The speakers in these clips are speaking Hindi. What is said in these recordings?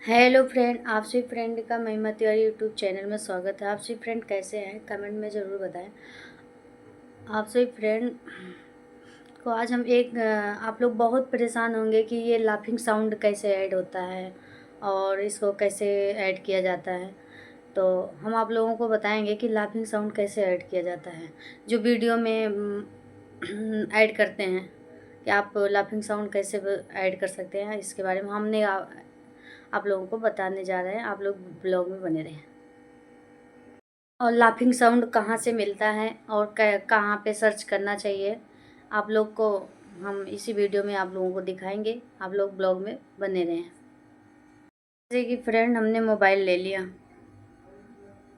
हेलो फ्रेंड, आप सभी फ्रेंड का महिमा तिवारी यूट्यूब चैनल में स्वागत है। आप सभी फ्रेंड कैसे हैं, कमेंट में ज़रूर बताएं। आप सभी फ्रेंड को आज हम आप लोग बहुत परेशान होंगे कि ये लाफिंग साउंड कैसे ऐड होता है और इसको कैसे ऐड किया जाता है। तो हम आप लोगों को बताएंगे कि लाफिंग साउंड कैसे ऐड किया जाता है, जो वीडियो में ऐड करते हैं कि आप लाफिंग साउंड कैसे ऐड कर सकते हैं। इसके बारे में हमने आप लोगों को बताने जा रहे हैं। आप लोग ब्लॉग में बने रहें। और लाफिंग साउंड कहाँ से मिलता है और कहाँ पे सर्च करना चाहिए, आप लोग को हम इसी वीडियो में आप लोगों को दिखाएंगे। आप लोग ब्लॉग में बने रहें। जैसे कि फ्रेंड, हमने मोबाइल ले लिया।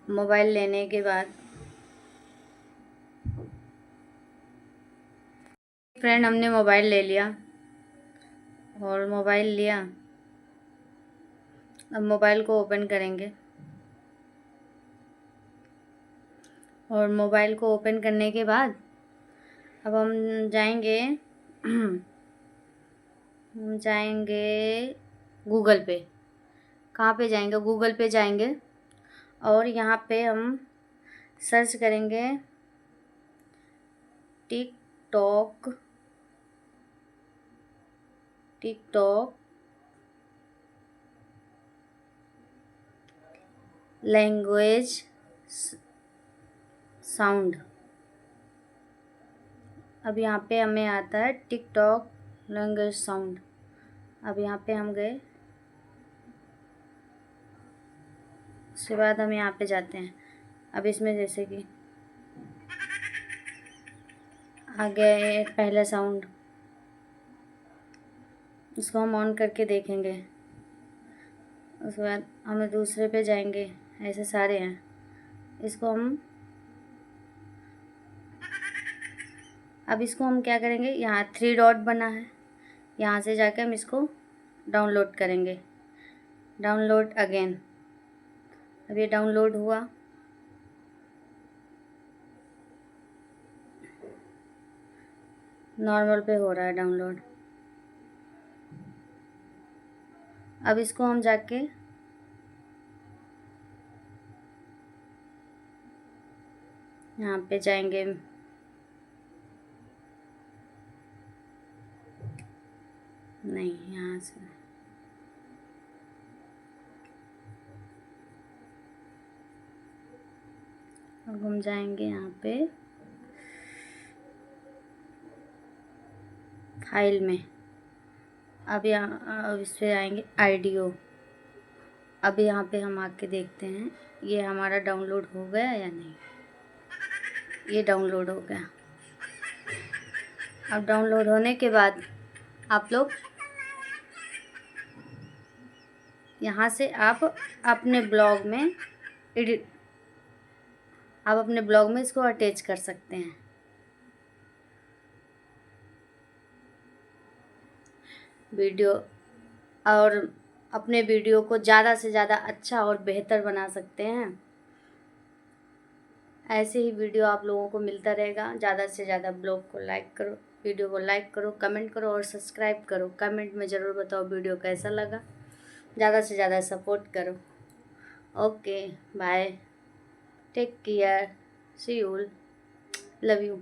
मोबाइल लेने के बाद फ्रेंड हमने मोबाइल ले लिया और मोबाइल लिया। अब मोबाइल को ओपन करेंगे और मोबाइल को ओपन करने के बाद अब हम जाएंगे हम जाएंगे गूगल पे। कहाँ पे जाएंगे? गूगल पे जाएंगे और यहाँ पे हम सर्च करेंगे टिकटॉक लैंग्वेज साउंड। अब यहाँ पे हमें आता है टिकटॉक लैंग्वेज साउंड। अब यहाँ पे हम गए, उसके बाद हम यहाँ पे जाते हैं। अब इसमें जैसे कि आ गया ये पहला साउंड, इसको हम ऑन करके देखेंगे। उसके बाद हम दूसरे पे जाएंगे, ऐसे सारे हैं। इसको हम क्या करेंगे, यहाँ 3 डॉट बना है, यहाँ से जाके हम इसको डाउनलोड करेंगे। Download again. अब ये डाउनलोड हुआ। नॉर्मल पे हो रहा है डाउनलोड। अब इसको हम जाके यहाँ पे जाएंगे, नहीं यहाँ से अब हम जाएंगे यहाँ पे फाइल में। अब इस पे आएंगे ऑडियो। अब यहाँ पे हम आके देखते हैं ये हमारा डाउनलोड हो गया या नहीं। ये डाउनलोड हो गया। अब डाउनलोड होने के बाद आप लोग यहाँ से आप अपने ब्लॉग में इसको अटैच कर सकते हैं। वीडियो और अपने वीडियो को ज़्यादा से ज़्यादा अच्छा और बेहतर बना सकते हैं। ऐसे ही वीडियो आप लोगों को मिलता रहेगा। ज़्यादा से ज़्यादा ब्लॉग को लाइक करो, वीडियो को लाइक करो, कमेंट करो और सब्सक्राइब करो। कमेंट में ज़रूर बताओ वीडियो कैसा लगा। ज़्यादा से ज़्यादा सपोर्ट करो। Okay, bye, take care, see you, love you.